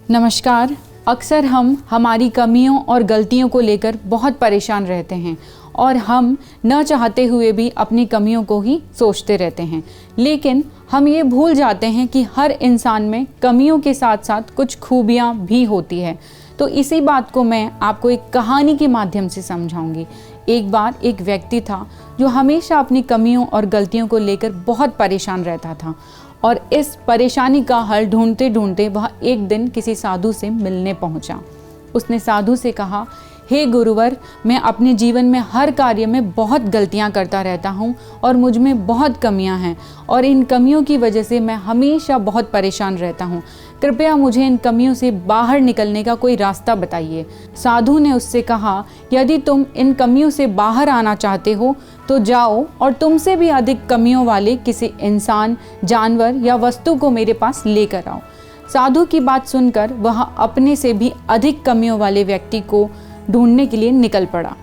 नमस्कार। अक्सर हम हमारी कमियों और गलतियों को लेकर बहुत परेशान रहते हैं और हम न चाहते हुए भी अपनी कमियों को ही सोचते रहते हैं, लेकिन हम ये भूल जाते हैं कि हर इंसान में कमियों के साथ साथ कुछ खूबियाँ भी होती है। तो इसी बात को मैं आपको एक कहानी के माध्यम से समझाऊंगी। एक बार एक व्यक्ति था जो हमेशा अपनी कमियों और गलतियों को लेकर बहुत परेशान रहता था और इस परेशानी का हल ढूंढते ढूंढते वह एक दिन किसी साधु से मिलने पहुंचा। उसने साधु से कहा, हे गुरुवर, मैं अपने जीवन में हर कार्य में बहुत गलतियां करता रहता हूं और मुझ में बहुत कमियां हैं और इन कमियों की वजह से मैं हमेशा बहुत परेशान रहता हूं। कृपया मुझे इन कमियों से बाहर निकलने का कोई रास्ता बताइए। साधु ने उससे कहा, यदि तुम इन कमियों से बाहर आना चाहते हो तो जाओ और तुमसे भी अधिक कमियों वाले किसी इंसान, जानवर या वस्तु को मेरे पास लेकर आओ। साधु की बात सुनकर वह अपने से भी अधिक कमियों वाले व्यक्ति को ढूंढने के लिए निकल पड़ा।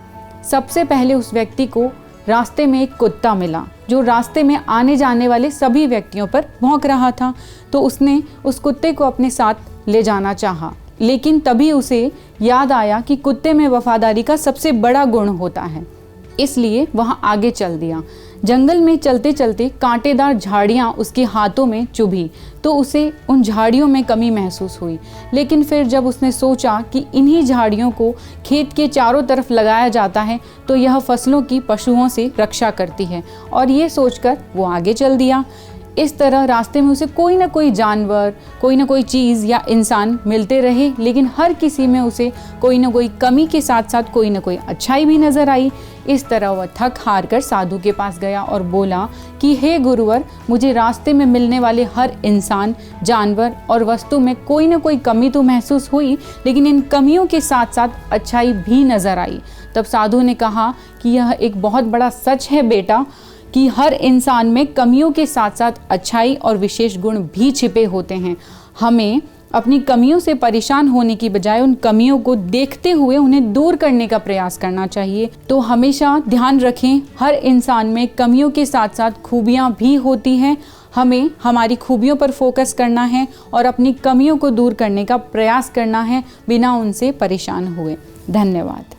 सबसे पहले उस व्यक्ति को रास्ते में एक कुत्ता मिला जो रास्ते में आने जाने वाले सभी व्यक्तियों पर भौंक रहा था। तो उसने उस कुत्ते को अपने साथ ले जाना चाहा, लेकिन तभी उसे याद आया कि कुत्ते में वफादारी का सबसे बड़ा गुण होता है, इसलिए वह आगे चल दिया। जंगल में चलते चलते कांटेदार झाड़ियाँ उसके हाथों में चुभी तो उसे उन झाड़ियों में कमी महसूस हुई। लेकिन फिर जब उसने सोचा कि इन्हीं झाड़ियों को खेत के चारों तरफ लगाया जाता है तो यह फसलों की पशुओं से रक्षा करती है, और ये सोचकर वो आगे चल दिया। इस तरह रास्ते में उसे कोई ना कोई जानवर, कोई ना कोई चीज़ या इंसान मिलते रहे, लेकिन हर किसी में उसे कोई ना कोई कमी के साथ साथ कोई ना कोई अच्छाई भी नज़र आई। इस तरह वह थक हार कर साधु के पास गया और बोला कि हे गुरुवर, मुझे रास्ते में मिलने वाले हर इंसान, जानवर और वस्तु में कोई ना कोई कमी तो महसूस हुई, लेकिन इन कमियों के साथ साथ अच्छाई भी नज़र आई। तब साधु ने कहा कि यह एक बहुत बड़ा सच है बेटा कि हर इंसान में कमियों के साथ साथ अच्छाई और विशेष गुण भी छिपे होते हैं। हमें अपनी कमियों से परेशान होने की बजाय उन कमियों को देखते हुए उन्हें दूर करने का प्रयास करना चाहिए। तो हमेशा ध्यान रखें, हर इंसान में कमियों के साथ साथ खूबियाँ भी होती हैं। हमें हमारी खूबियों पर फोकस करना है और अपनी कमियों को दूर करने का प्रयास करना है बिना उनसे परेशान हुए। धन्यवाद।